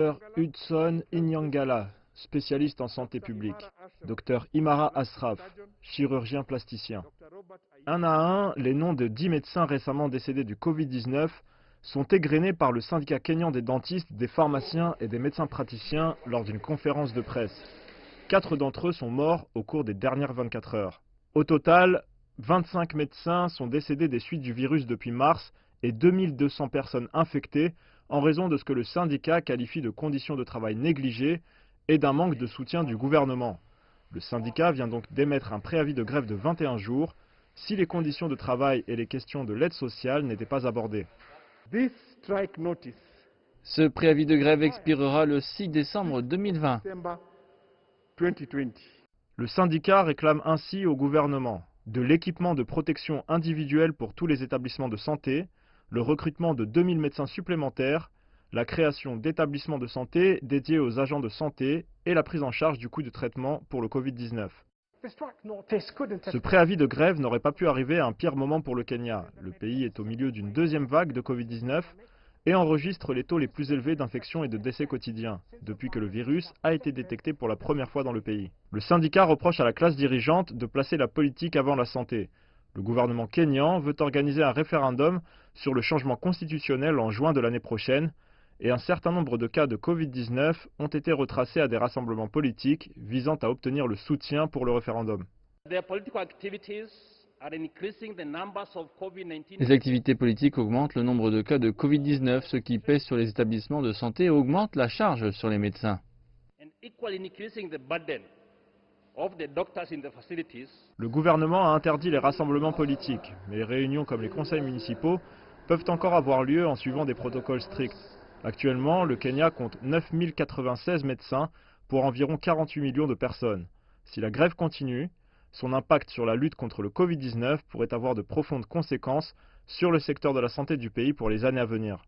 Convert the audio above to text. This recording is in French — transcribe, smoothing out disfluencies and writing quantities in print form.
Dr Hudson Inyangala, spécialiste en santé publique. Dr Imara Asraf, chirurgien plasticien. Un à un, les noms de 10 médecins récemment décédés du Covid-19 sont égrenés par le syndicat kényan des dentistes, des pharmaciens et des médecins praticiens lors d'une conférence de presse. 4 d'entre eux sont morts au cours des dernières 24 heures. Au total, 25 médecins sont décédés des suites du virus depuis mars et 2200 personnes infectées en raison de ce que le syndicat qualifie de conditions de travail négligées et d'un manque de soutien du gouvernement. Le syndicat vient donc d'émettre un préavis de grève de 21 jours si les conditions de travail et les questions de l'aide sociale n'étaient pas abordées. Ce préavis de grève expirera le 6 décembre 2020. Le syndicat réclame ainsi au gouvernement de l'équipement de protection individuelle pour tous les établissements de santé, le recrutement de 2000 médecins supplémentaires, la création d'établissements de santé dédiés aux agents de santé et la prise en charge du coût de traitement pour le Covid-19. Ce préavis de grève n'aurait pas pu arriver à un pire moment pour le Kenya. Le pays est au milieu d'une deuxième vague de Covid-19 et enregistre les taux les plus élevés d'infection et de décès quotidiens, depuis que le virus a été détecté pour la première fois dans le pays. Le syndicat reproche à la classe dirigeante de placer la politique avant la santé. Le gouvernement kényan veut organiser un référendum sur le changement constitutionnel en juin de l'année prochaine, et un certain nombre de cas de Covid-19 ont été retracés à des rassemblements politiques visant à obtenir le soutien pour le référendum. Les activités politiques augmentent le nombre de cas de Covid-19, ce qui pèse sur les établissements de santé et augmente la charge sur les médecins. Le gouvernement a interdit les rassemblements politiques, mais les réunions comme les conseils municipaux peuvent encore avoir lieu en suivant des protocoles stricts. Actuellement, le Kenya compte 9096 médecins pour environ 48 millions de personnes. Si la grève continue, son impact sur la lutte contre le Covid-19 pourrait avoir de profondes conséquences sur le secteur de la santé du pays pour les années à venir.